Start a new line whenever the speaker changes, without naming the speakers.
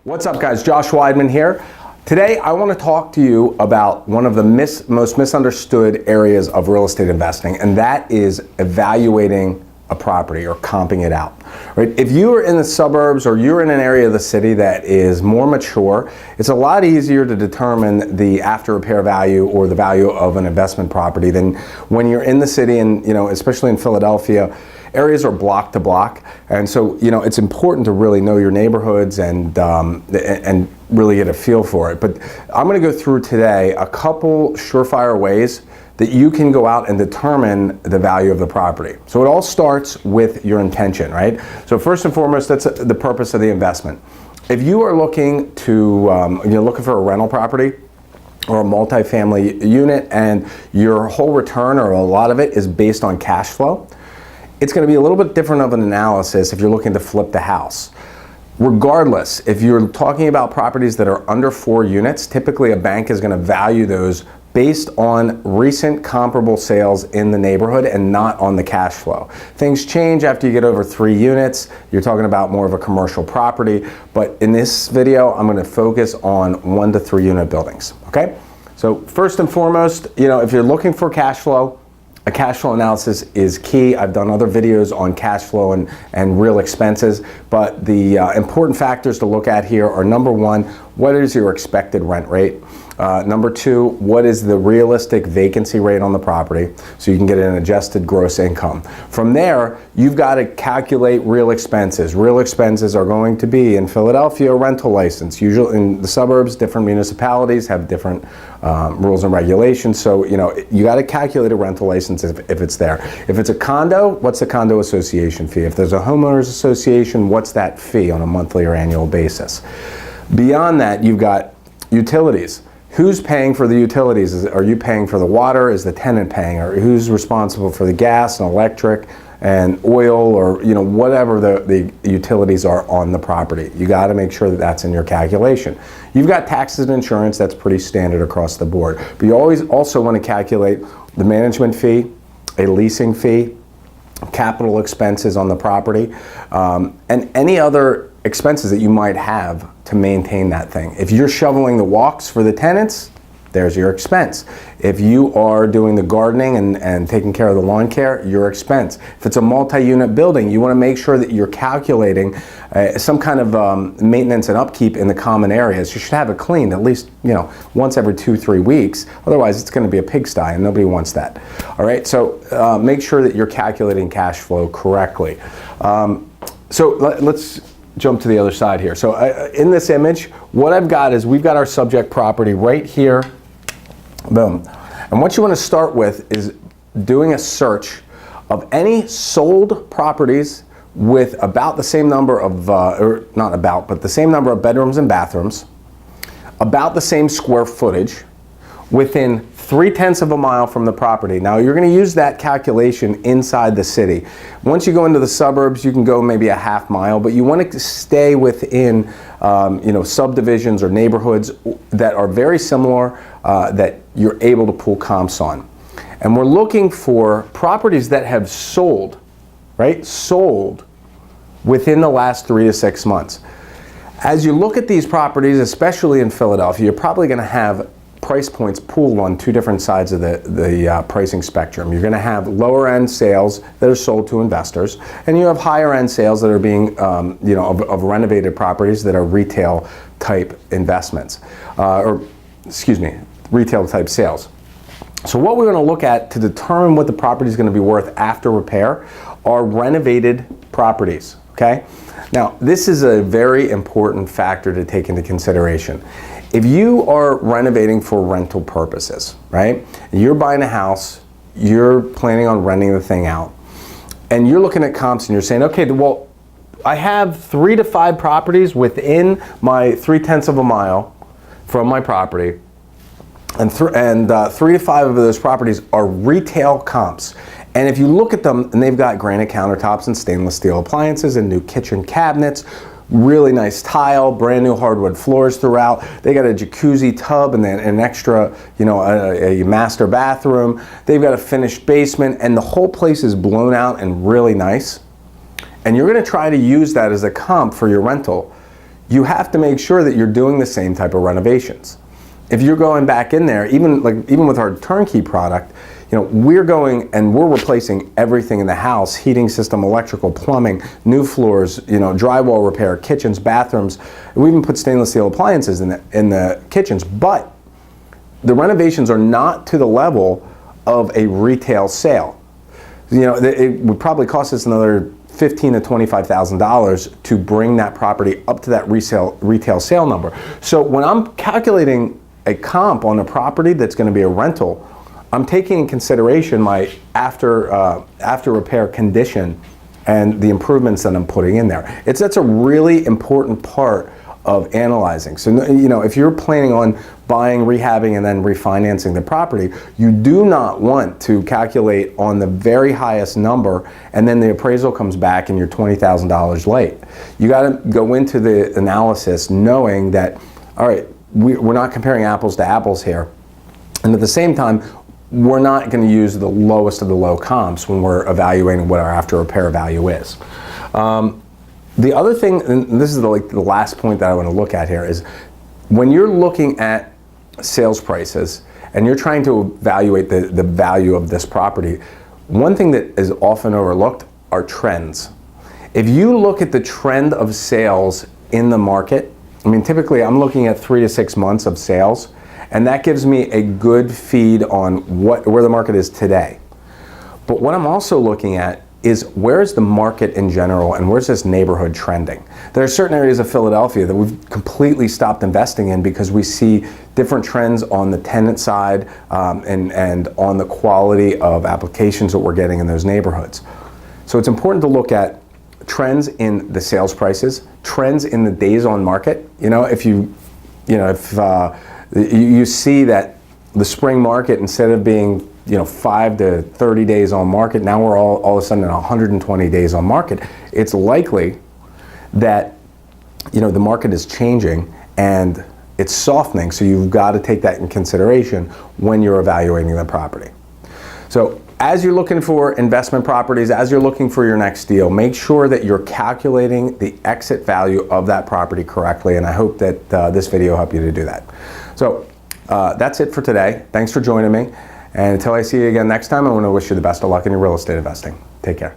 What's up, guys? Josh Weidman here. Today I want to talk to you about one of the most misunderstood areas of real estate investing, and that is evaluating a property or comping it out. Right? If you are in the suburbs or you're in an area of the city that is more mature, it's a lot easier to determine the after repair value or the value of an investment property than when you're in the city, and especially in Philadelphia, areas are block to block, and so it's important to really know your neighborhoods and really get a feel for it. But I'm going to go through today a couple surefire ways that you can go out and determine the value of the property. So it all starts with your intention, right? So first and foremost, that's the purpose of the investment. If you are looking to, you're looking for a rental property or a multifamily unit, and your whole return or a lot of it is based on cash flow, it's going to be a little bit different of an analysis if you're looking to flip the house. Regardless, if you're talking about properties that are under 4 units, typically a bank is going to value those based on recent comparable sales in the neighborhood and not on the cash flow. Things change after you get over 3 units. You're talking about more of a commercial property, but in this video, I'm going to focus on 1 to 3 unit buildings, okay? So first and foremost, if you're looking for cash flow, a cash flow analysis is key. I've done other videos on cash flow and real expenses, but the important factors to look at here are: number 1, what is your expected rent rate? Number 2, what is the realistic vacancy rate on the property, so you can get an adjusted gross income. From there, you've got to calculate real expenses. Real expenses are going to be, in Philadelphia, a rental license. Usually in the suburbs, different municipalities have different rules and regulations, so you got to calculate a rental license if it's there. If it's a condo, what's the condo association fee? If there's a homeowners association, what's that fee on a monthly or annual basis? Beyond that, you've got utilities. Who's paying for the utilities? Are you paying for the water? Is the tenant paying? Or who's responsible for the gas and electric and oil, or whatever the utilities are on the property? You got to make sure that that's in your calculation. You've got taxes and insurance. That's pretty standard across the board. But you always also want to calculate the management fee, a leasing fee, capital expenses on the property, and any other expenses that you might have to maintain that thing. If you're shoveling the walks for the tenants, there's your expense. If you are doing the gardening and taking care of the lawn care, your expense. If it's a multi-unit building, you want to make sure that you're calculating some kind of maintenance and upkeep in the common areas. You should have it cleaned at least once every 2-3 weeks. Otherwise, it's going to be a pigsty, and nobody wants that. All right, so make sure that you're calculating cash flow correctly. So let's jump to the other side here. So in this image, what I've got is we've got our subject property right here. Boom. And what you want to start with is doing a search of any sold properties with about the same number of, or not about, but the same number of bedrooms and bathrooms, about the same square footage, within 0.3 of a mile from the property. Now you're going to use that calculation inside the city. Once you go into the suburbs, you can go maybe a half mile, but you want to stay within subdivisions or neighborhoods that are very similar, that you're able to pull comps on. And we're looking for properties that have sold, right? Sold within the last 3 to 6 months. As you look at these properties, especially in Philadelphia, you're probably going to have price points pooled on 2 different sides of the pricing spectrum. You're going to have lower end sales that are sold to investors, and you have higher end sales that are being, of renovated properties that are retail type investments, retail type sales. So what we're going to look at to determine what the property is going to be worth after repair are renovated properties, okay? Now, this is a very important factor to take into consideration. If you are renovating for rental purposes, right? You're buying a house, you're planning on renting the thing out, and you're looking at comps and you're saying, okay, well, I have 3 to 5 properties within my 0.3 of a mile from my property, and 3 to 5 of those properties are retail comps. And if you look at them, and they've got granite countertops and stainless steel appliances and new kitchen cabinets, really nice tile, brand new hardwood floors throughout. They got a jacuzzi tub and then an extra, a master bathroom. They've got a finished basement, and the whole place is blown out and really nice. And you're going to try to use that as a comp for your rental. you have to make sure that you're doing the same type of renovations. If you're going back in there, even with our turnkey product, we're going and we're replacing everything in the house: heating system, electrical, plumbing, new floors, drywall repair, kitchens, bathrooms. We even put stainless steel appliances in the kitchens. But the renovations are not to the level of a retail sale. It would probably cost us another $15,000 to $25,000 to bring that property up to that retail sale number. So when I'm calculating a comp on a property that's going to be a rental, I'm taking in consideration my after repair condition and the improvements that I'm putting in there. That's a really important part of analyzing. So if you're planning on buying, rehabbing, and then refinancing the property, you do not want to calculate on the very highest number and then the appraisal comes back and you're $20,000 late. You got to go into the analysis knowing that, all right, we're not comparing apples to apples here, and at the same time, we're not going to use the lowest of the low comps when we're evaluating what our after repair value is. The other thing, and this is the last point that I want to look at here, is when you're looking at sales prices and you're trying to evaluate the value of this property, one thing that is often overlooked are trends. If you look at the trend of sales in the market, typically I'm looking at 3 to 6 months of sales, and that gives me a good feed on where the market is today. But what I'm also looking at is where is the market in general and where's this neighborhood trending? There are certain areas of Philadelphia that we've completely stopped investing in because we see different trends on the tenant side and on the quality of applications that we're getting in those neighborhoods. So it's important to look at trends in the sales prices, trends in the days on market. If you see that the spring market, instead of being 5 to 30 days on market, now we're all of a sudden at 120 days on market, it's likely that the market is changing and it's softening, so you've got to take that in consideration when you're evaluating the property. So as you're looking for investment properties, as you're looking for your next deal, make sure that you're calculating the exit value of that property correctly, and I hope that this video helped you to do that. So that's it for today. Thanks for joining me. And until I see you again next time, I want to wish you the best of luck in your real estate investing. Take care.